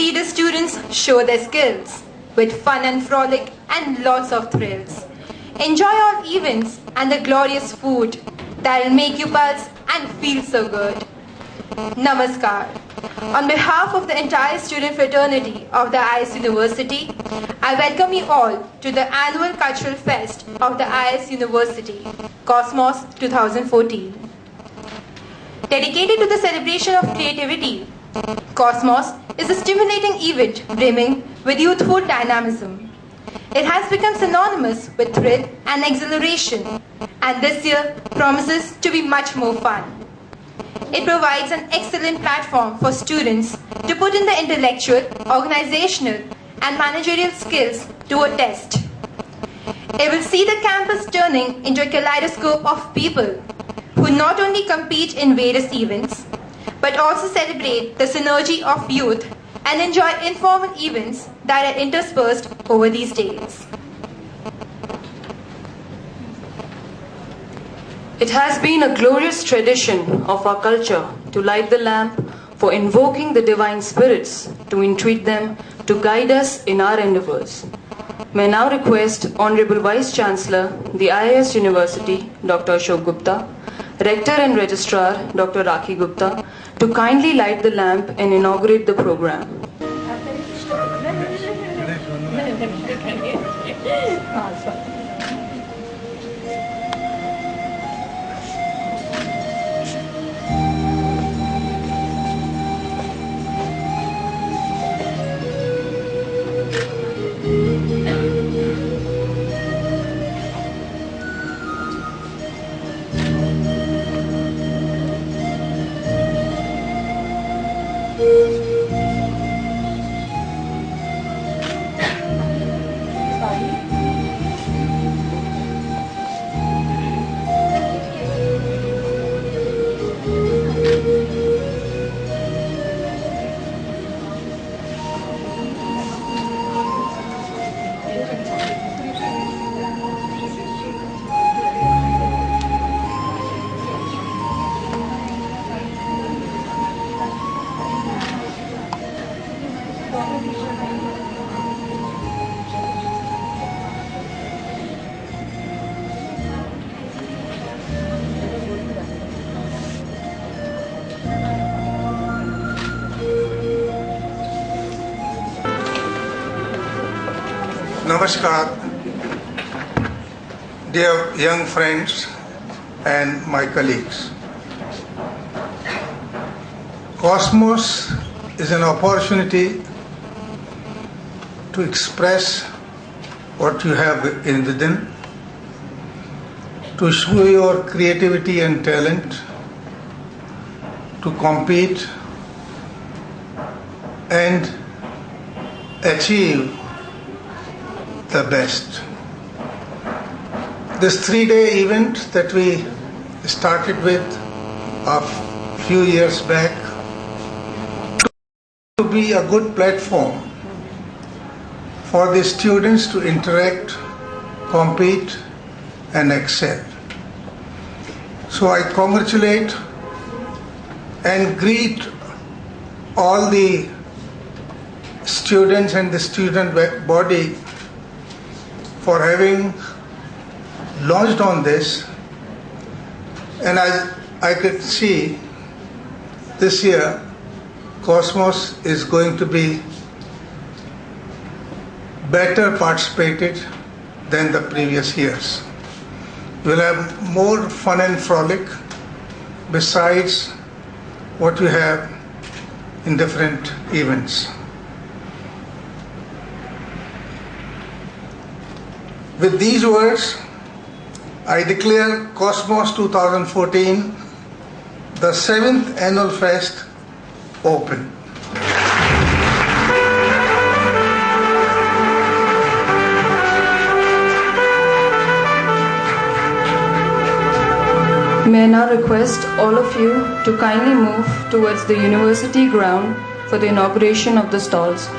see the students show their skills with fun and frolic and lots of thrills. Enjoy all events and the glorious food that'll make you buzz and feel so good. Namaskar. On behalf of the entire student fraternity of the IS University, I welcome you all to the annual cultural fest of the IS University, Cosmos 2014. Dedicated to the celebration of creativity, Cosmos is a stimulating event brimming with youthful dynamism. It has become synonymous with thrill and exhilaration, and this year promises to be much more fun. It provides an excellent platform for students to put in the intellectual, organizational, and managerial skills to a test. It will see the campus turning into a kaleidoscope of people who not only compete in various events, but also celebrate the synergy of youth and enjoy informal events that are interspersed over these days. It has been a glorious tradition of our culture to light the lamp for invoking the divine spirits, to entreat them to guide us in our endeavors. May I now request Honorable Vice Chancellor, the IIS University, Dr. Ashok Gupta, Rector and Registrar, Dr. Rakhi Gupta, to kindly light the lamp and inaugurate the program. Namaskar, dear young friends and my colleagues. Cosmos is an opportunity to express what you have within, to show your creativity and talent, to compete and achieve the best. This 3-day event that we started with a few years back to be a good platform for the students to interact, compete and excel. So I congratulate and greet all the students and the student body for having launched on this, and I could see this year Cosmos is going to be better participated than the previous years. We'll have more fun and frolic besides what you have in different events. With these words, I declare Cosmos 2014, the 7th annual fest, open. May I now request all of you to kindly move towards the university ground for the inauguration of the stalls.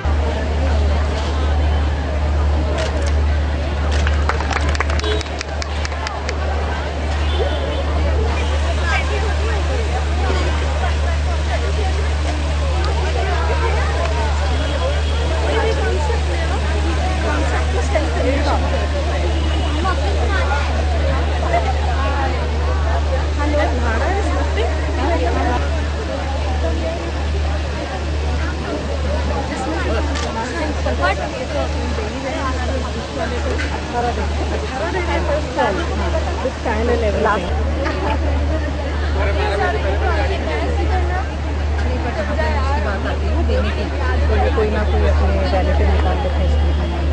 कोई ना कोई अपने relative निकाल लेते हैं इसके लिए।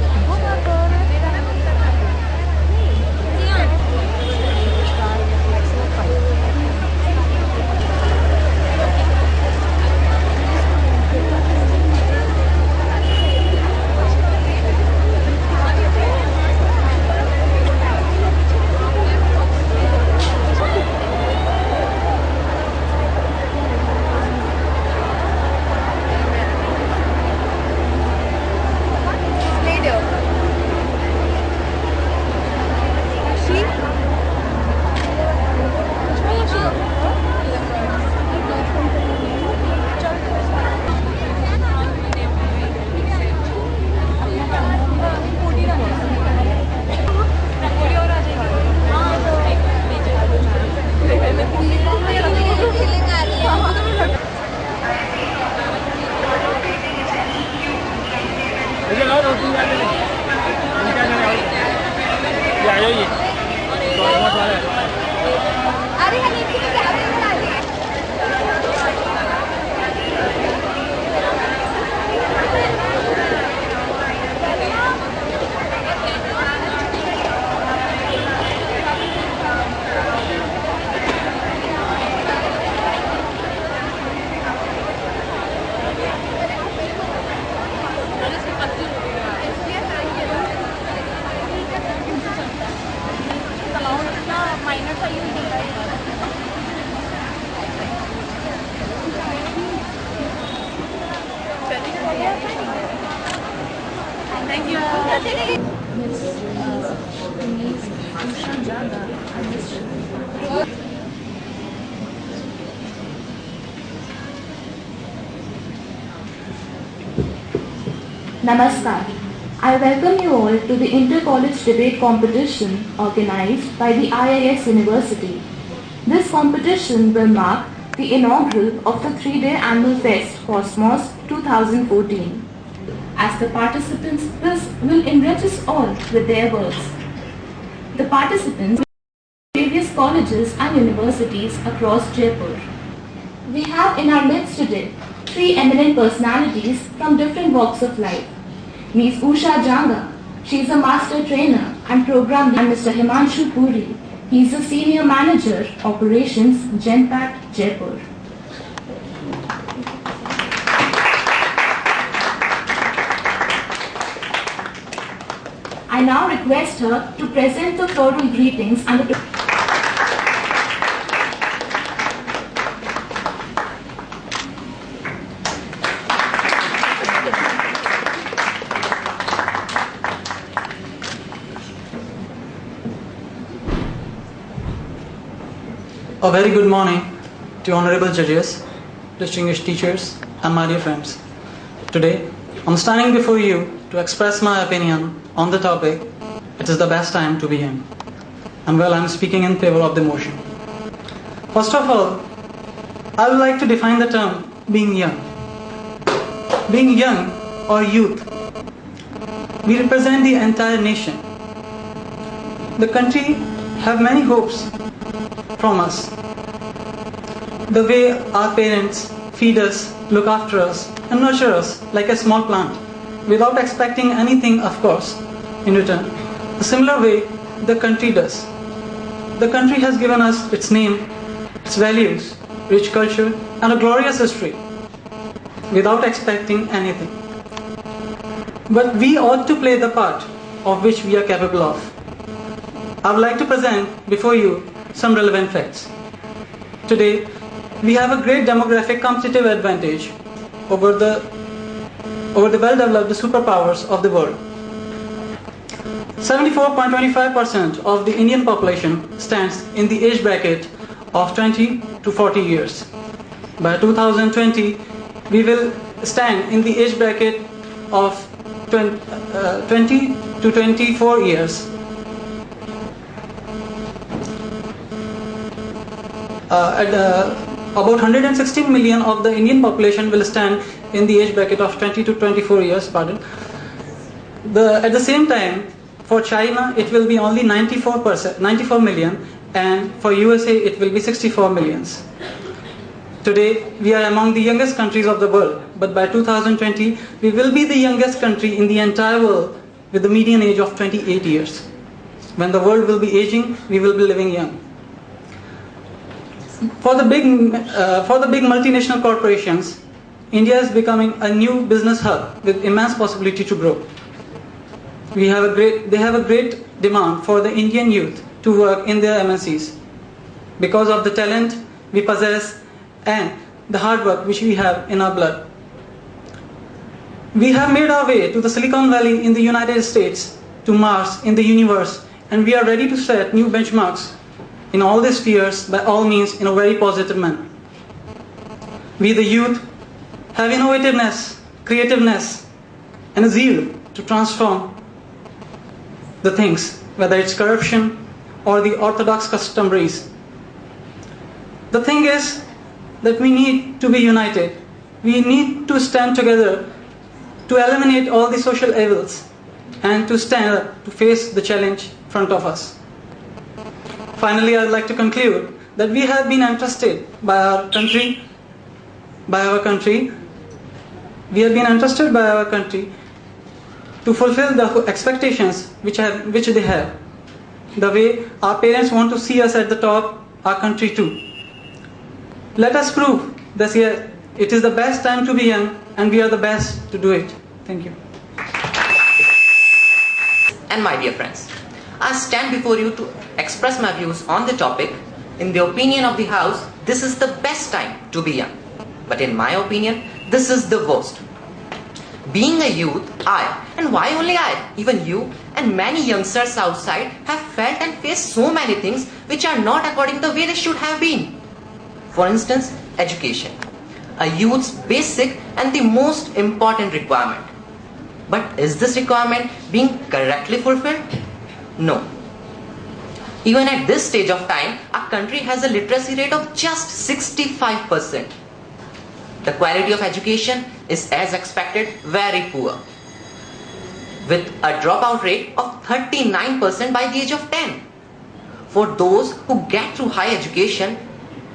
Namaskar. I welcome you all to the Inter-College Debate Competition organized by the IIS University. This competition will mark the inaugural of the 3-day annual FEST Cosmos 2014. As the participants will enrich us all with their words. The participants from various colleges and universities across Jaipur. We have in our midst today 3 eminent personalities from different walks of life. Ms. Usha Janga, she is a master trainer and program leader, and Mr. Himanshu Puri, he is a senior manager, operations, Genpact, Jaipur. I now request her to present the floral greetings and the A very good morning to honorable judges, distinguished teachers, and my dear friends. Today, I'm standing before you to express my opinion on the topic, it is the best time to be young. And well, I'm speaking in favor of the motion. First of all, I would like to define the term being young. Being young or youth, we represent the entire nation. The country have many hopes from us. The way our parents feed us, look after us, and nurture us like a small plant, without expecting anything, of course, in return. The similar way the country does. The country has given us its name, its values, rich culture, and a glorious history, without expecting anything. But we ought to play the part of which we are capable of. I would like to present before you some relevant facts. Today, we have a great demographic competitive advantage over the well-developed superpowers of the world. 74.25% of the Indian population stands in the age bracket of 20 to 40 years. By 2020, we will stand in the age bracket of 20 to 24 years. About 116 million of the Indian population will stand in the age bracket of 20 to 24 years, At the same time, for China, it will be only 94 million, and for USA, it will be 64 millions. Today, we are among the youngest countries of the world, but by 2020, we will be the youngest country in the entire world with the median age of 28 years. When the world will be aging, we will be living young. For the big multinational corporations, India is becoming a new business hub with immense possibility to grow. They have a great demand for the Indian youth to work in their MNCs because of the talent we possess and the hard work which we have in our blood. We have made our way to the Silicon Valley in the United States, to Mars in the universe, and we are ready to set new benchmarks in all these spheres by all means in a very positive manner. We the youth have innovativeness, creativeness, and a zeal to transform the things, whether it's corruption or the orthodox customaries. The thing is that we need to be united. We need to stand together to eliminate all the social evils and to stand up to face the challenge in front of us. Finally, I would like to conclude that we have been entrusted by our country. We have been entrusted by our country to fulfill the expectations which they have. The way our parents want to see us at the top, our country too. Let us prove this year it is the best time to be young, and we are the best to do it. Thank you. And my dear friends, I stand before you to express my views on the topic. In the opinion of the House, this is the best time to be young. But in my opinion, this is the worst. Being a youth, and why only I, even you and many youngsters outside have felt and faced so many things which are not according to the way they should have been. For instance, education, a youth's basic and the most important requirement. But is this requirement being correctly fulfilled? No. Even at this stage of time, our country has a literacy rate of just 65%. The quality of education is, as expected, very poor, with a dropout rate of 39% by the age of 10. For those who get through high education,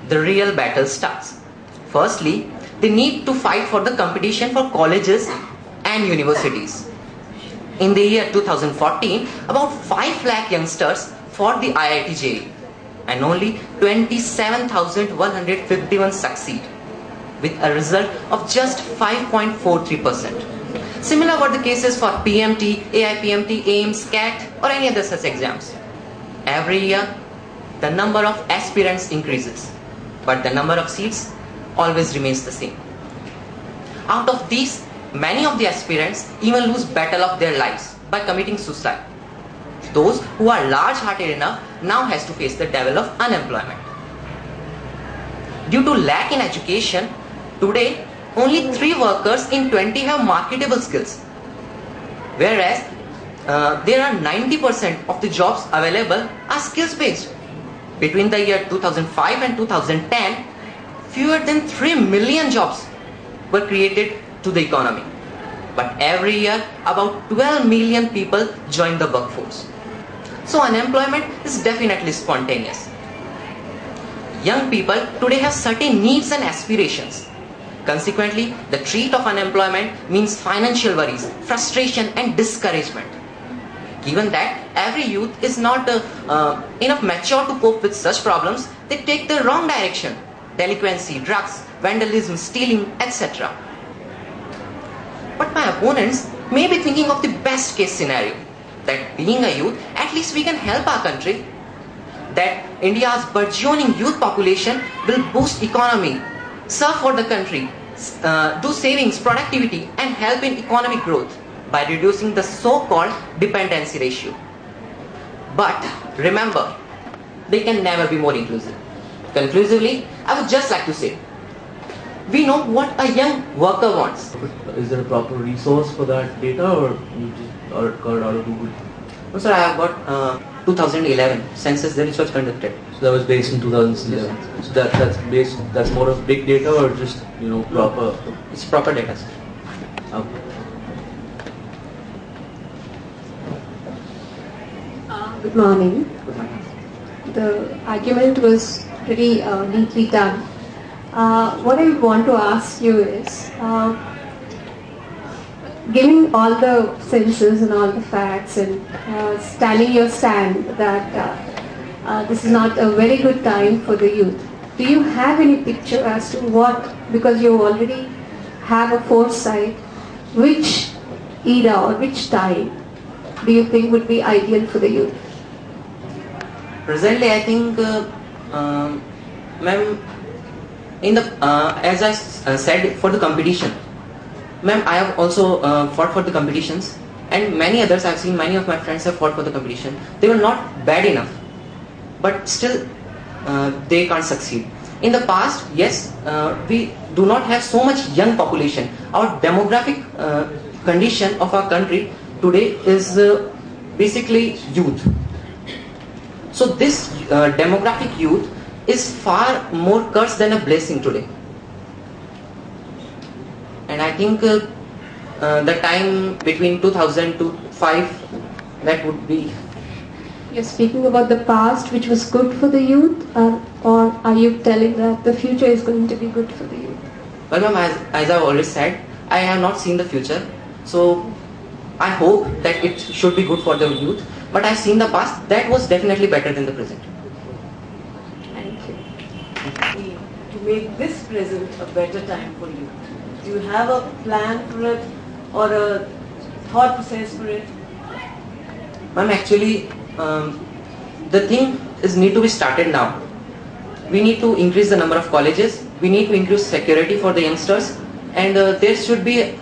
the real battle starts. Firstly, they need to fight for the competition for colleges and universities. In the year 2014, about 5 lakh youngsters fought the IIT JEE, and only 27,151 succeed, with a result of just 5.43%. Similar were the cases for PMT, AIPMT, AIMS, CAT or any other such exams. Every year, the number of aspirants increases, but the number of seats always remains the same. Out of these, many of the aspirants even lose battle of their lives by committing suicide. Those who are large-hearted enough now has to face the devil of unemployment. Due to lack in education, today only 3 workers in 20 have marketable skills, whereas there are 90% of the jobs available are skills-based. Between the year 2005 and 2010, fewer than 3 million jobs were created to the economy. But every year, about 12 million people join the workforce. So unemployment is definitely spontaneous. Young people today have certain needs and aspirations. Consequently, the threat of unemployment means financial worries, frustration and discouragement. Given that every youth is not enough mature to cope with such problems, they take the wrong direction: delinquency, drugs, vandalism, stealing, etc. But my opponents may be thinking of the best case scenario, that being a youth, at least we can help our country, that India's burgeoning youth population will boost economy, serve for the country, do savings, productivity and help in economic growth by reducing the so-called dependency ratio. But remember, they can never be more inclusive. Conclusively, I would just like to say, we know what a young worker wants. Is there a proper resource for that data, or you just got it out of Google? No sir, I have got 2011 census that was conducted. So that was based in 2011. So that's more of big data, or just proper? It's proper data, sir. Okay. morning. The argument was pretty neatly done. What I want to ask you is, given all the senses and all the facts and standing your stand that this is not a very good time for the youth, do you have any picture as to what, because you already have a foresight, which era or which time do you think would be ideal for the youth? Presently, I think, ma'am, in the as I said, for the competition, ma'am, I have also fought for the competitions, and many others. I've seen many of my friends have fought for the competition. They were not bad enough, but still they can't succeed. In the past, yes, we do not have so much young population. Our demographic condition of our country today is basically youth. So this demographic youth is far more curse than a blessing today. And I think the time between 2000 to 5, that would be. You're speaking about the past, which was good for the youth, or are you telling that the future is going to be good for the youth? Well, ma'am, as I've already said, I have not seen the future. So I hope that it should be good for the youth. But I've seen the past, that was definitely better than the present. Thank you. To make this present a better time for you, do you have a plan for it or a thought process for it? Ma'am, actually, the thing is need to be started now. We need to increase the number of colleges. We need to increase security for the youngsters, and there should be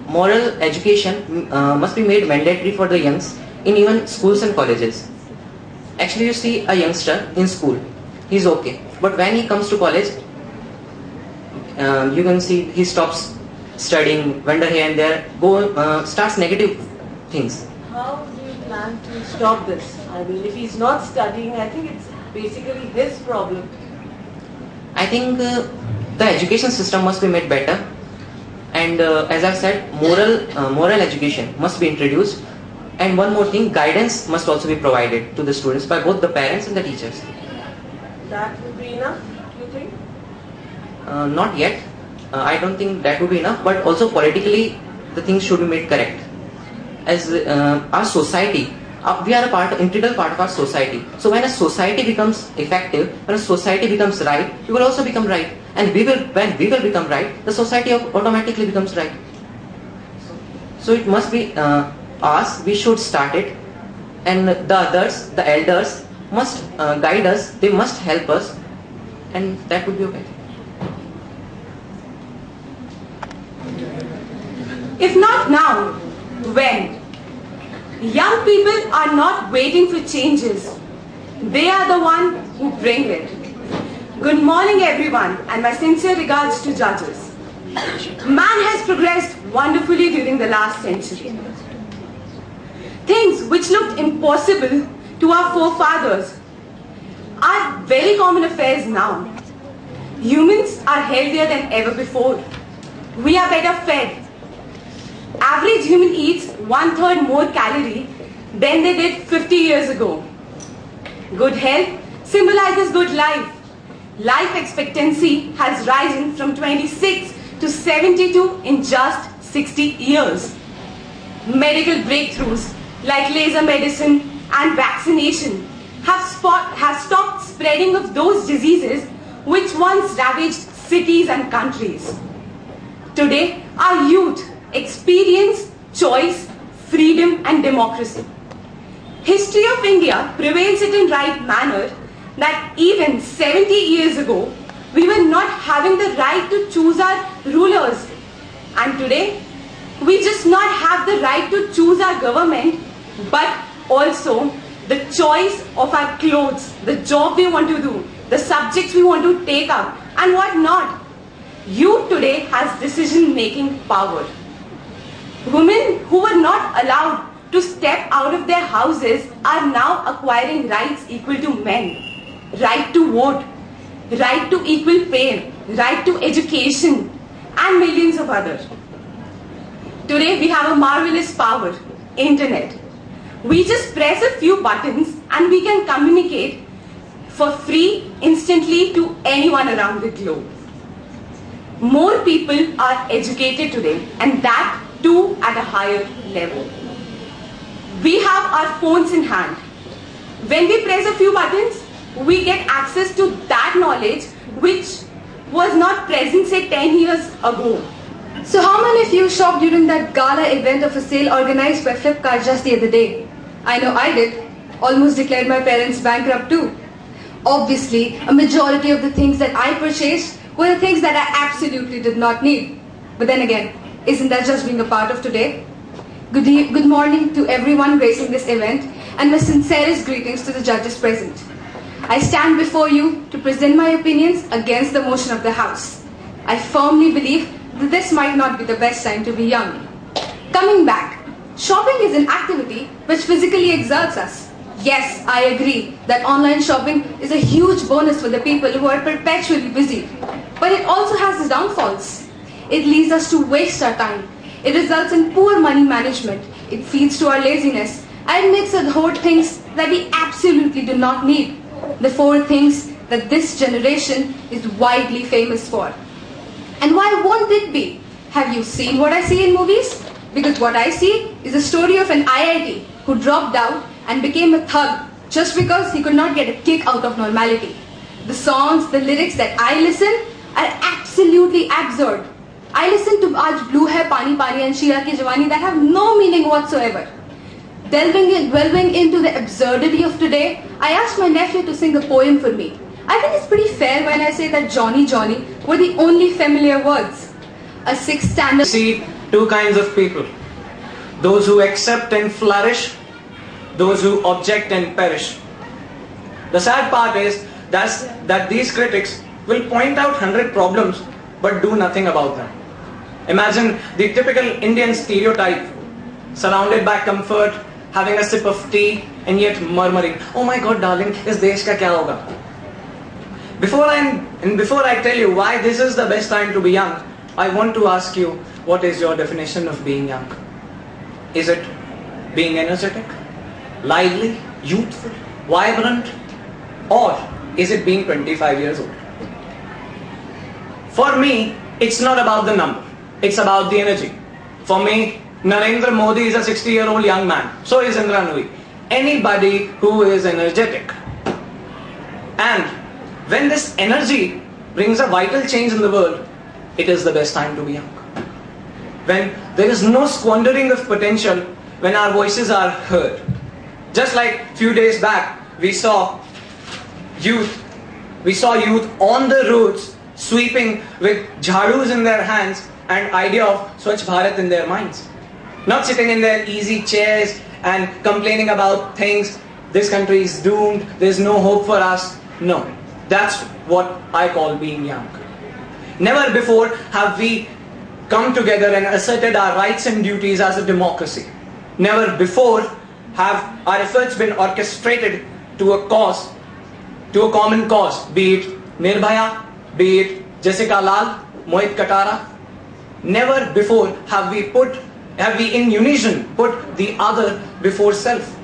moral education must be made mandatory for the youngs in even schools and colleges. Actually, you see a youngster in school, he's okay, but when he comes to college, you can see he stops studying, wander here and there, starts negative things. How do you plan to stop this? I mean, if he's not studying, I think it's basically his problem. I think the education system must be made better, and as I've said, moral education must be introduced, and one more thing, guidance must also be provided to the students by both the parents and the teachers. That would be enough, do you think? Not yet. I don't think that would be enough, but also politically the things should be made correct. As our society, we are integral part of our society. So when a society becomes effective, when a society becomes right, we will also become right. And when we will become right, the society automatically becomes right. So it must be us, we should start it, and the others, the elders must guide us, they must help us, and that would be okay. If not now, when? Young people are not waiting for changes. They are the ones who bring it. Good morning, everyone, and my sincere regards to judges. Man has progressed wonderfully during the last century. Things which looked impossible to our forefathers are very common affairs now. Humans are healthier than ever before. We are better fed. Average human eats 1/3 more calorie than they did 50 years ago. Good health symbolizes good life. Life expectancy has risen from 26 to 72 in just 60 years. Medical breakthroughs like laser medicine and vaccination have stopped spreading of those diseases which once ravaged cities and countries. Today, our youth experience choice, freedom and democracy. History of India prevails it in right manner that even 70 years ago, we were not having the right to choose our rulers. And today, we just not have the right to choose our government, but also the choice of our clothes, the job we want to do, the subjects we want to take up, and what not. Youth today has decision-making power. Women who were not allowed to step out of their houses are now acquiring rights equal to men. Right to vote, right to equal pay, right to education, and millions of others. Today we have a marvelous power, internet. We just press a few buttons and we can communicate for free instantly to anyone around the globe. More people are educated today, and that too at a higher level. We have our phones in hand. When we press a few buttons, we get access to that knowledge which was not present say 10 years ago. So how many of you shopped during that gala event of a sale organized by Flipkart just the other day? I know I did. Almost declared my parents bankrupt too. Obviously, a majority of the things that I purchased were the things that I absolutely did not need. But then again, isn't that just being a part of today? Good morning to everyone gracing this event, and my sincerest greetings to the judges present. I stand before you to present my opinions against the motion of the House. I firmly believe that this might not be the best time to be young. Coming back, shopping is an activity which physically exerts us. Yes, I agree that online shopping is a huge bonus for the people who are perpetually busy. But it also has its downfalls. It leads us to waste our time. It results in poor money management. It feeds to our laziness. And it makes us hoard things that we absolutely do not need. The 4 things that this generation is widely famous for. And why won't it be? Have you seen what I see in movies? Because what I see is a story of an IIT who dropped out and became a thug just because he could not get a kick out of normality. The songs, the lyrics that I listen are absolutely absurd. I listen to Aaj Blue Hai Pani Pani and Shira Ki Jawani that have no meaning whatsoever. Delving into the absurdity of today, I asked my nephew to sing a poem for me. I think it's pretty fair when I say that Johnny Johnny were the only familiar words. A 6th standard... See 2 kinds of people. Those who accept and flourish, those who object and perish. The sad part is that these critics will point out 100 problems but do nothing about them. Imagine the typical Indian stereotype, surrounded by comfort, having a sip of tea and yet murmuring, "Oh my God, darling, is desh ka kya hoga?" Before I tell you why this is the best time to be young, I want to ask you, what is your definition of being young? Is it being energetic, lively, youthful, vibrant, or is it being 25 years old? For me, it's not about the number, it's about the energy. For me, Narendra Modi is a 60-year-old young man, so is Indra Nooyi. Anybody who is energetic. And when this energy brings a vital change in the world, it is the best time to be young. When there is no squandering of potential, when our voices are heard. Just like few days back, we saw youth on the roads sweeping with jhadus in their hands and idea of Swachh Bharat in their minds. Not sitting in their easy chairs and complaining about things, this country is doomed, there's no hope for us. No, that's what I call being young. Never before have we come together and asserted our rights and duties as a democracy. Never before have our efforts been orchestrated to a cause, to a common cause, be it Nirbhaya, be it Jessica Lal, Mohit Katara. Never before have we in unison put the other before self.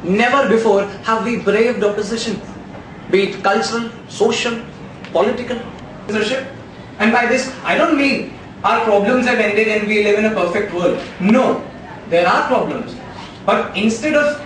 Never before have we braved opposition, be it cultural, social, political. And by this, I don't mean our problems have ended and we live in a perfect world. No, there are problems. But instead of...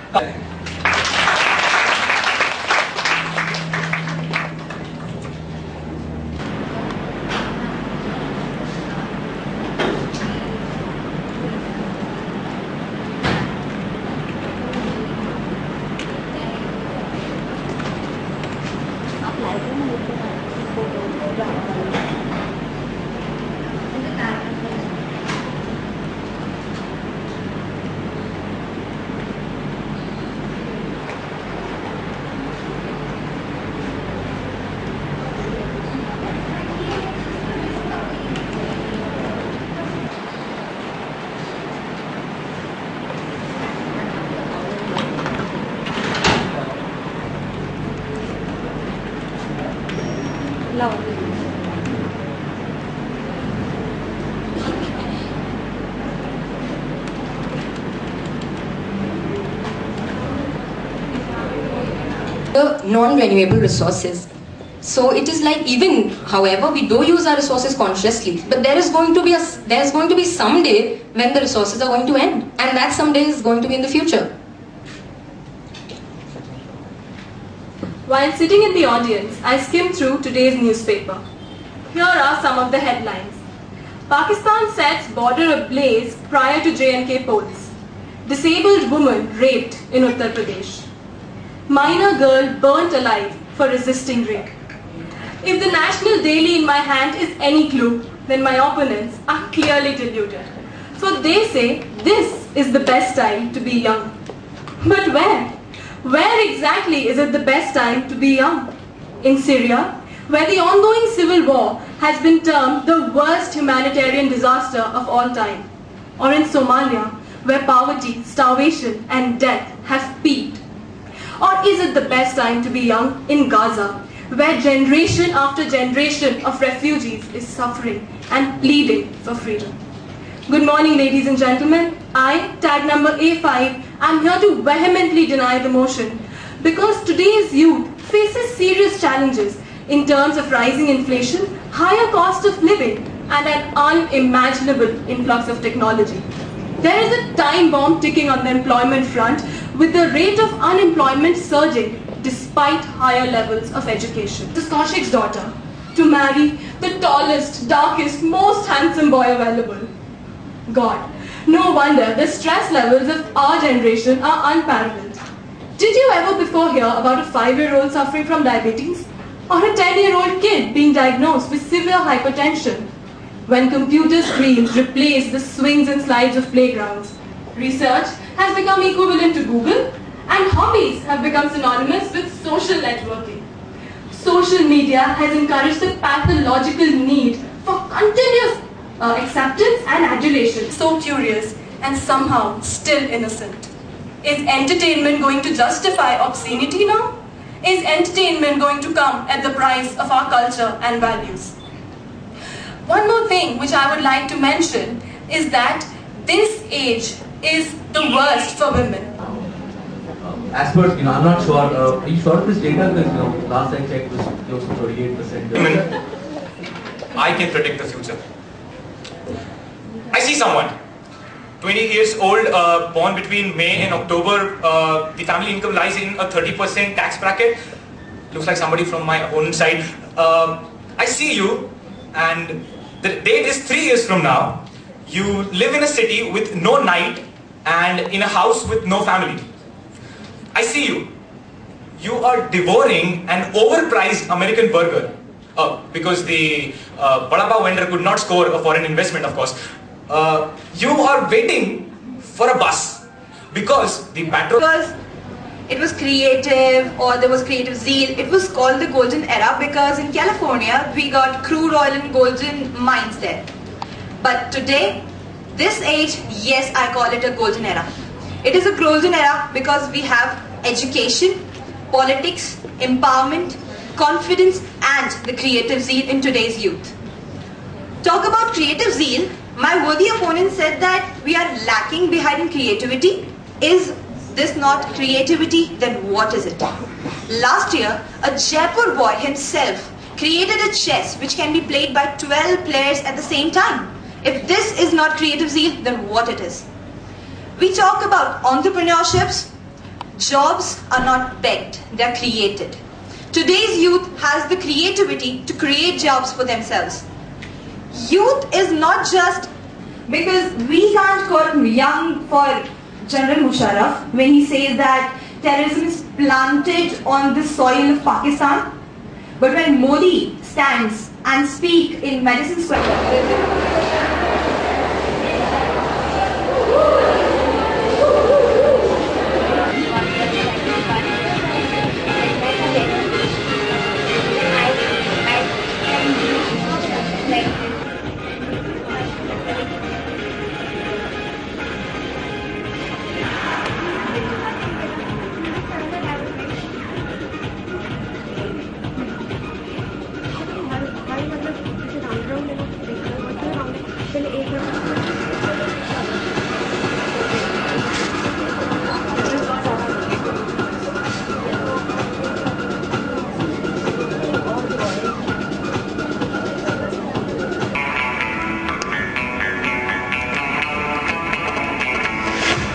non-renewable resources. So it is like, even however we do use our resources consciously, but there is going to be some day when the resources are going to end, and that someday is going to be in the future. While sitting in the audience, I skimmed through today's newspaper. Here are some of the headlines. Pakistan sets border ablaze prior to J&K polls. Disabled woman raped in Uttar Pradesh. Minor girl burnt alive for resisting rape. If the National Daily in my hand is any clue, then my opponents are clearly deluded. For they say this is the best time to be young. But where? Where exactly is it the best time to be young? In Syria, where the ongoing civil war has been termed the worst humanitarian disaster of all time. Or in Somalia, where poverty, starvation and death have peaked. Or is it the best time to be young in Gaza, where generation after generation of refugees is suffering and pleading for freedom? Good morning, ladies and gentlemen. I, tag number A5, am here to vehemently deny the motion because today's youth faces serious challenges in terms of rising inflation, higher cost of living, and an unimaginable influx of technology. There is a time bomb ticking on the employment front, with the rate of unemployment surging despite higher levels of education. The Kaushik's daughter to marry the tallest, darkest, most handsome boy available. God, no wonder the stress levels of our generation are unparalleled. Did you ever before hear about a 5-year-old suffering from diabetes? Or a 10-year-old kid being diagnosed with severe hypertension? When computer screens replace the swings and slides of playgrounds, research has become equivalent to Google, and hobbies have become synonymous with social networking. Social media has encouraged the pathological need for continuous acceptance and adulation. So curious and somehow still innocent. Is entertainment going to justify obscenity now? Is entertainment going to come at the price of our culture and values? One more thing which I would like to mention is that this age is the worst for women. As per, I'm not sure, are you sure of this data? Because, last I checked was close to 38%. I can predict the future. I see someone, 20 years old, born between May and October, the family income lies in a 30% tax bracket. Looks like somebody from my opponent's side. I see you, and the date is 3 years from now. You live in a city with no night and in a house with no family. I see you. You are devouring an overpriced American burger because the Bada Pav vendor could not score a foreign investment, of course. You are waiting for a bus because the petrol... Because it was creative, or there was creative zeal. It was called the golden era because in California we got crude oil and golden mines there. But today, this age, yes, I call it a golden era. It is a golden era because we have education, politics, empowerment, confidence and the creative zeal in today's youth. Talk about creative zeal, my worthy opponent said that we are lacking behind in creativity. Is this not creativity? Then what is it? Last year, a Jaipur boy himself created a chess which can be played by 12 players at the same time. If this is not creative zeal, then what it is? We talk about entrepreneurships. Jobs are not begged, they are created. Today's youth has the creativity to create jobs for themselves. Youth is not just because we can't call young for General Musharraf when he says that terrorism is planted on the soil of Pakistan. But when Modi stands and speaks in Madison Square Garden,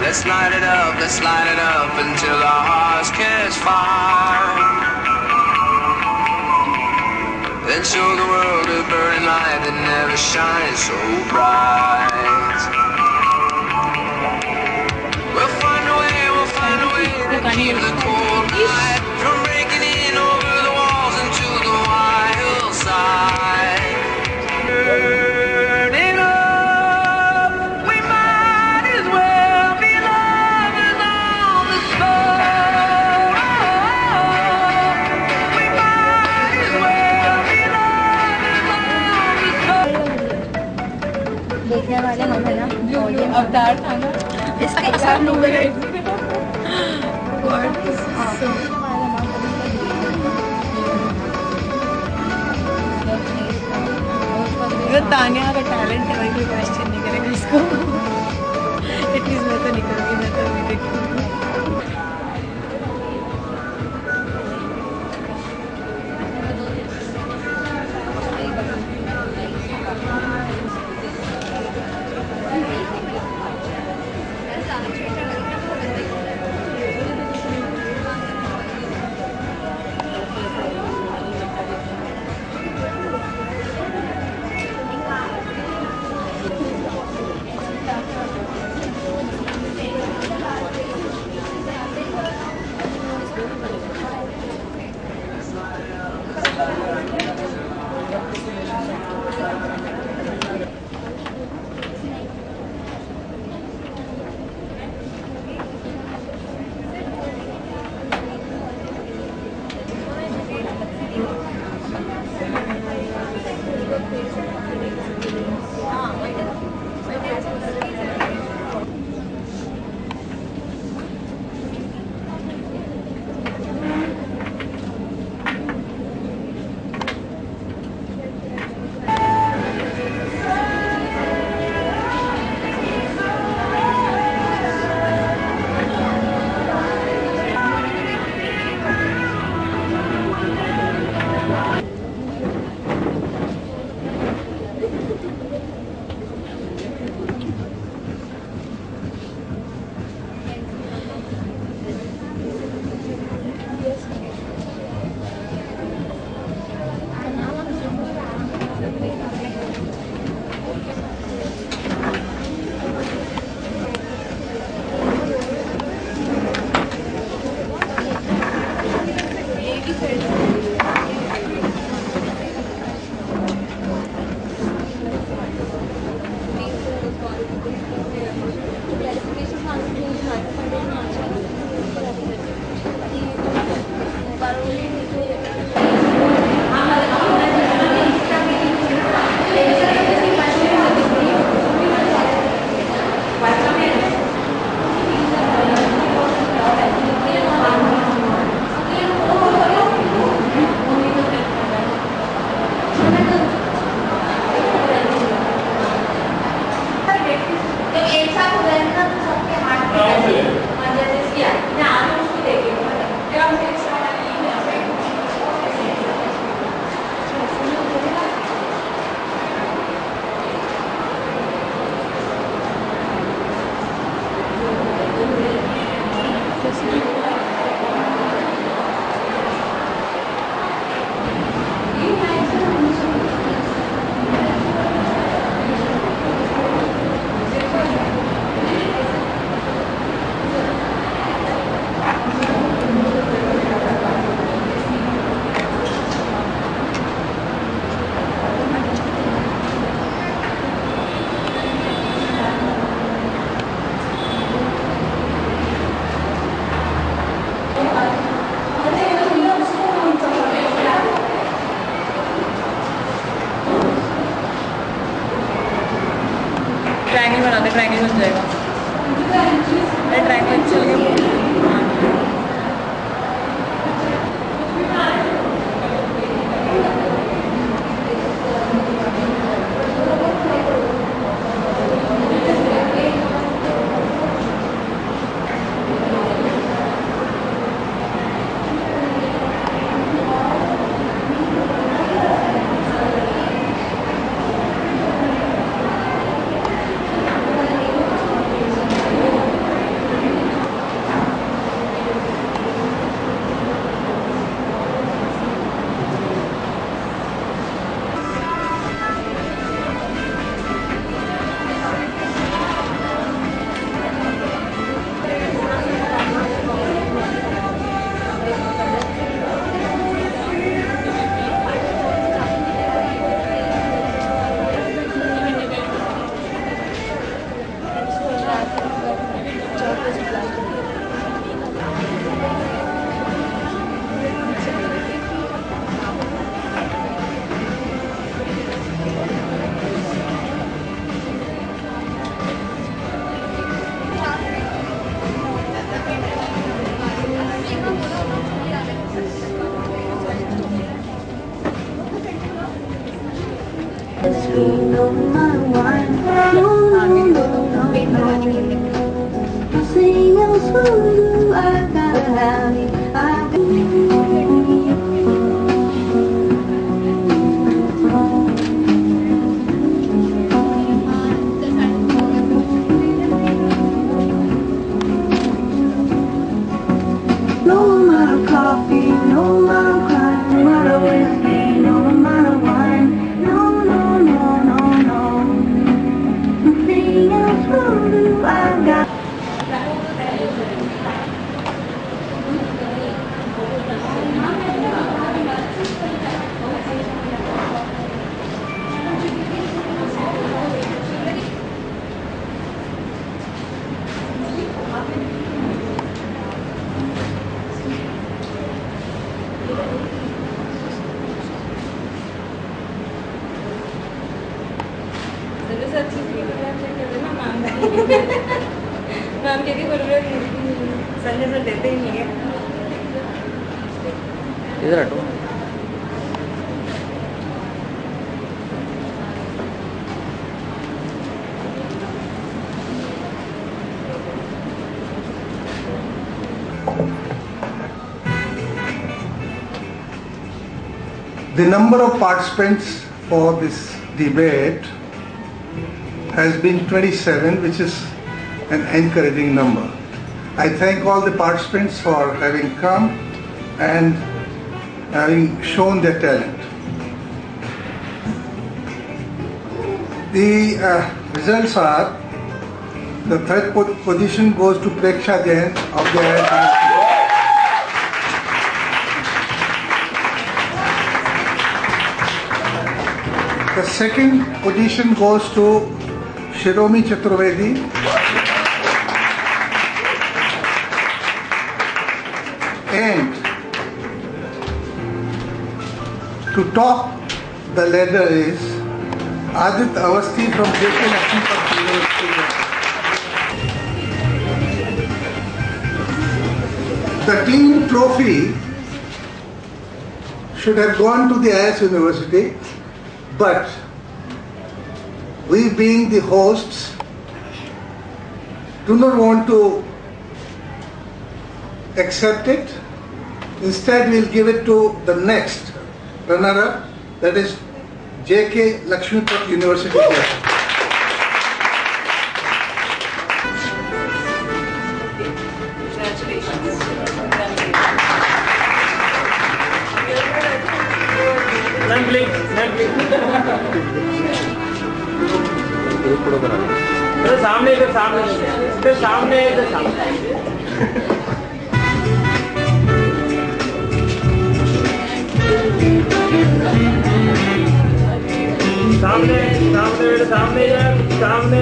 Let's light it up until our hearts catch fire. Then show the world a burning light that never shines so bright. We'll find a way to keep the cold night from breaking in over the walls into the wild side. Burning up, we might as well be lovers on the spot. We might as well be lovers on the spot. देखने वाले हम है ना अवतार था ना इसके सब लोग तानिया का टैलेंट है भाई, कोई क्वेश्चन नहीं करेगा इसको। एटलीस्ट मैं तो निकल गई, मैं तो देखी। ट्रायंगल बना दे, ट्रायंगल बन जाएगा। ट्रायंगल चल गया। मैम कहती फोटोग्राफ संजय सर देते ही नहीं है. इधर हटो. The number of participants for this debate has been 27, which is an encouraging number. I thank all the participants for having come and having shown their talent. The results are, the third position goes to Preksha Jain of the IIT. The second position goes to Shiromi Chaturvedi. And to top the ladder is Adit Awasthi from JK Lakshmipat University. The team trophy should have gone to the IS University, but we being the hosts do not want to accept it. Instead, we'll give it to the next runner-up, that is JK Lakshmipat University. सामने इधर सामने इधर सामने इधर सामने सामने सामने सामने यार सामने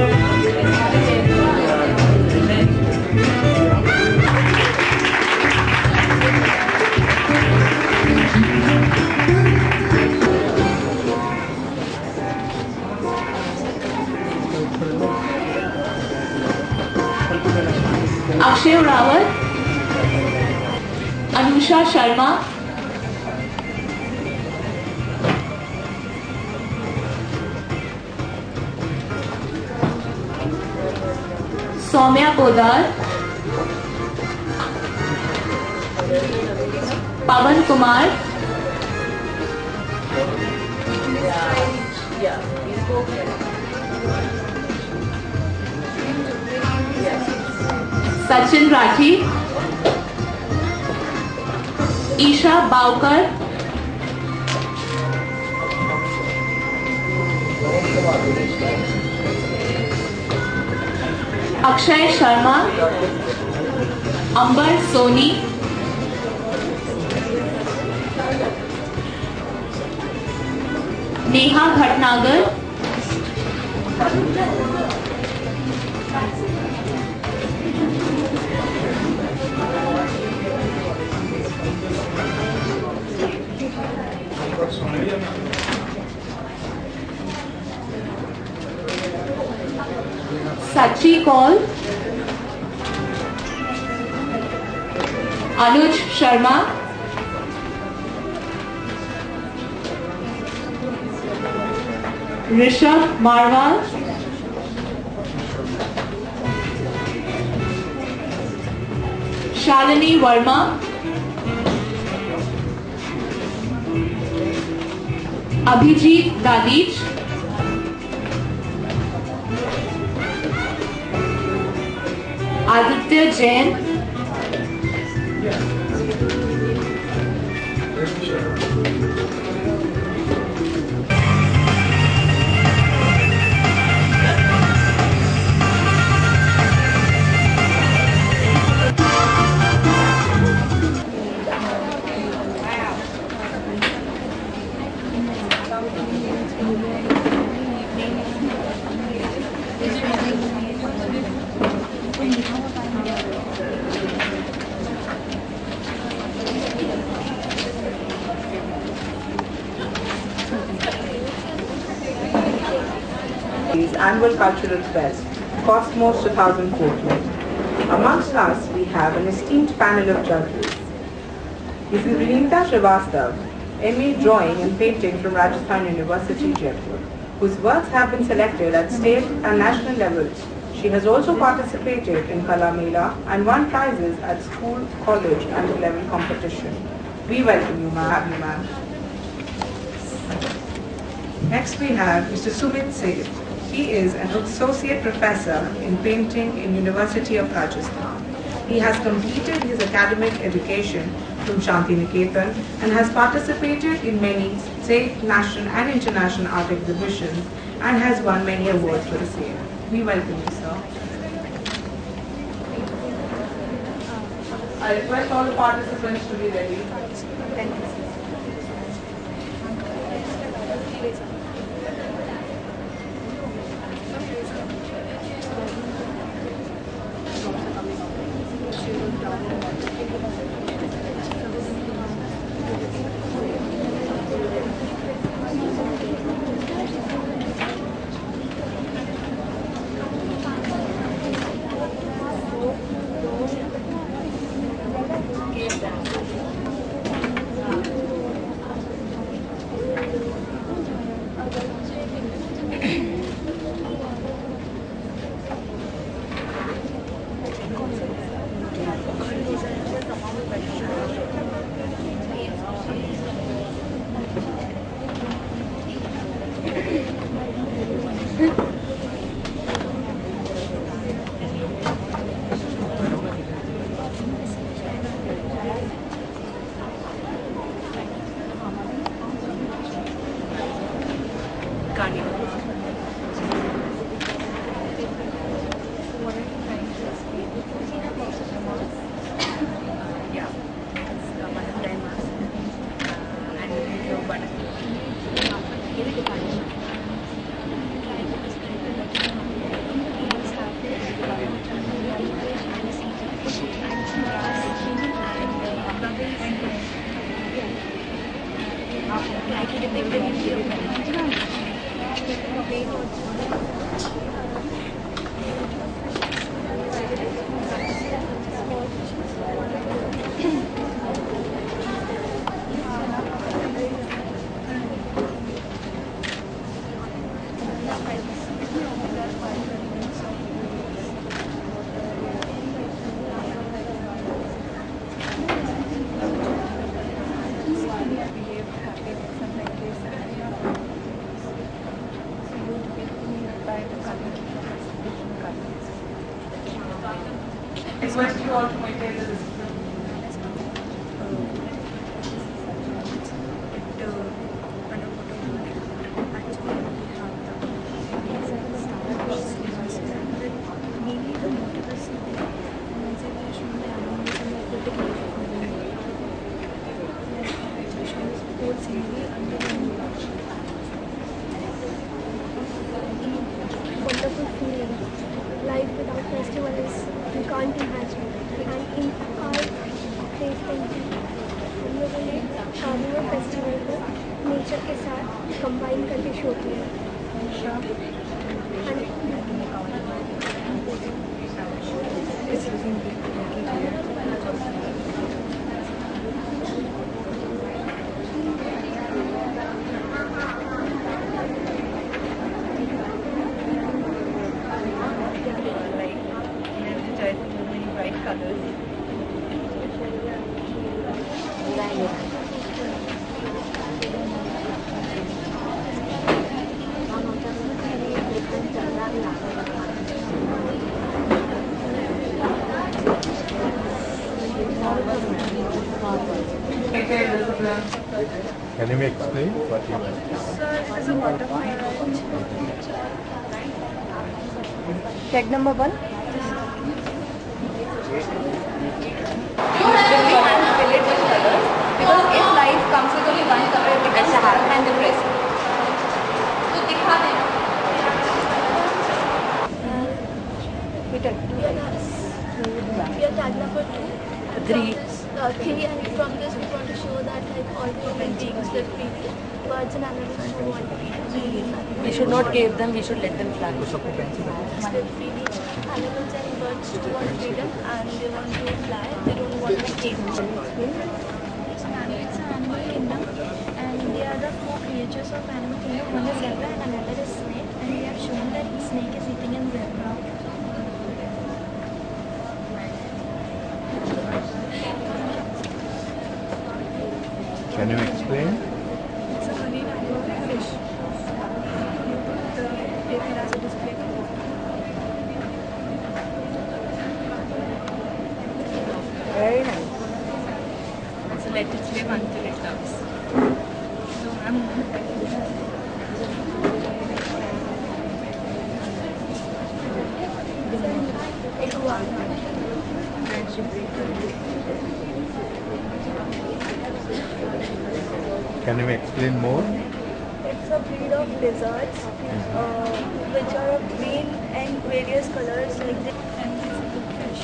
अक्षय रावत, अनुषा शर्मा, सौम्या पोदार, पवन कुमार, सचिन राठी, ईशा बावकर, अक्षय शर्मा, अंबर सोनी, नेहा भटनागर, सची कौल, अनुज शर्मा, ऋषभ मारवाल, शालिनी वर्मा, अभिजीत दादीज, Aditya Jain, annual cultural fest, Cosmos 2014. Amongst us, we have an esteemed panel of judges. Vinita Srivastav, MA Drawing and Painting from Rajasthan University, Jaipur, whose works have been selected at state and national levels. She has also participated in Kala Mela and won prizes at school, college and level competition. We welcome you, ma'am. Next we have Mr. Sumit Seth. He is an associate professor in painting in University of Rajasthan. He has completed his academic education from Shanti Niketan and has participated in many state, national and international art exhibitions and has won many awards for the same. We welcome you, sir. I request all the participants to be ready. Thank you. Request you all to maintain the discipline. Wonderful feeling. Life without festivals you can't imagine. And in our place painting हम लोगों ने carnival festival को nature के साथ combine करके show किया। Can you explain what you meant? Sir, it is a waterfall. Tag number 1. Because if life comes with only one color, it becomes sad and depressing. So दिखा देना. Your tag number 2. Three, and from this we want to show that like all human beings live freely. Birds and animals don't want to be free. We should not cave them, we should let them fly. Live freely. Animals and birds do want freedom and they want to fly. They don't want to be caged. It's an animal kingdom and they are the four creatures of animal kingdom. One is zebra and another is snake, and we have shown that snake is eating in zebra. Can you explain? It's a marine aquatic fish. The paper as a display. Very nice. So let it live until it comes. So Can you explain more? It's a breed of lizards, which are of green and various colors like this. And it's a good fish.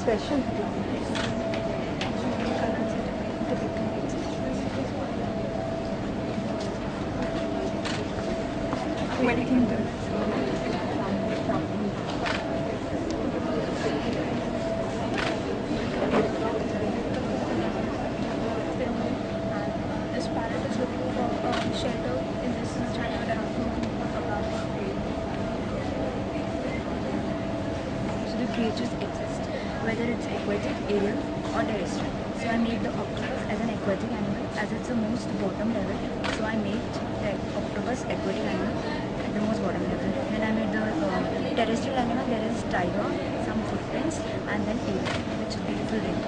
Special. This parrot is looking for shelter in this giant So the creatures exist, whether it's aquatic, aerial or terrestrial. So I made the octopus as an aquatic animal as it's the most bottom level. So I made the octopus aquatic animal at the most bottom level. Then I made the terrestrial animal, there is tiger, some footprints and then tail, which is beautiful ring.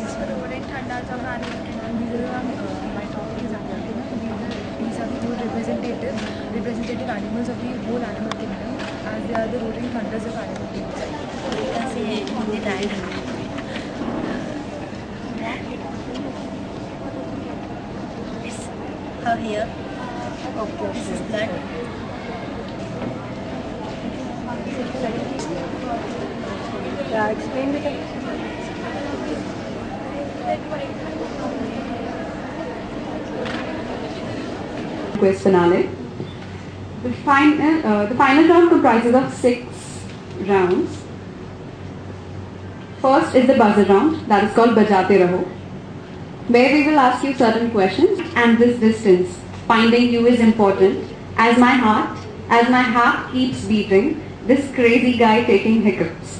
So the wooden thandas of animal kingdom. These are my topic is these are the whole representative animals of the whole animal kingdom, as they are the roaring thunders of animal kingdom. So you can see the tiger. It's her hair. Okay. This is blood. Yeah, explain it. Quiz finale. The final round comprises of 6 rounds. First is the buzzer round, that is called Bajate Raho, where we will ask you certain questions, and this distance, finding you is important, as my heart keeps beating, this crazy guy taking hiccups.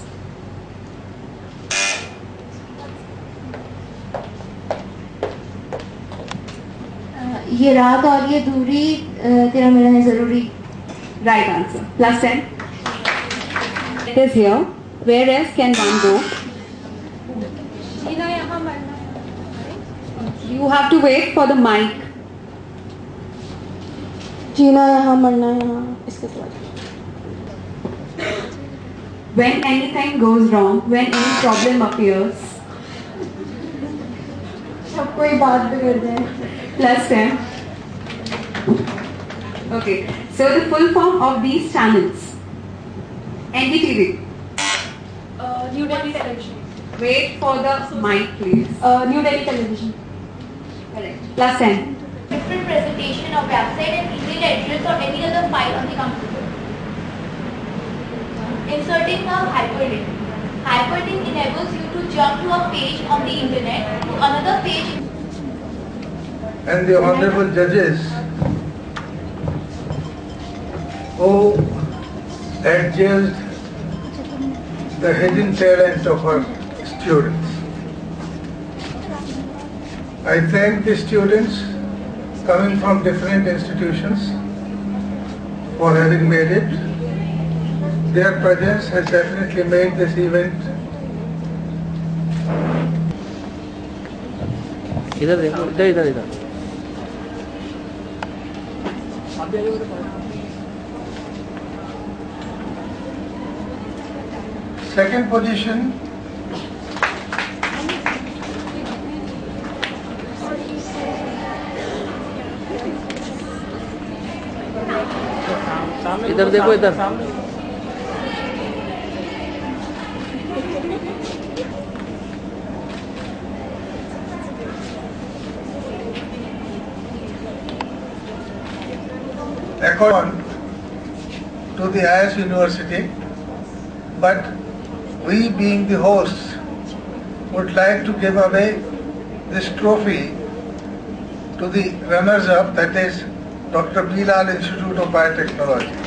ये रात और ये दूरी तेरा मेरा है जरूरी. Right answer. Plus 10. It is here. Where else can one go? You have to wait for the mic. जीना यहाँ मरना यहाँ इसके बाद. When anything goes wrong, when any problem appears. सब कोई बात बिगड़ जाए. Plus 10. Okay, so the full form of these channels. NDTV. New Delhi Television. Wait for the mic, please. New Delhi Television. Correct. Plus 10. Different presentation of website and email address or any other file on the computer. Inserting a hyperlink. Hyperlink enables you to jump to a page on the internet to another page. And the honorable judges who adjudged the hidden talent of our students. I thank the students coming from different institutions for having made it. Their presence has definitely made this event. इधर देखो, इधर. Second position, इधर देखो इधर according to the IS University, but we being the hosts would like to give away this trophy to the runners-up, that is Dr. Bilal Institute of Biotechnology.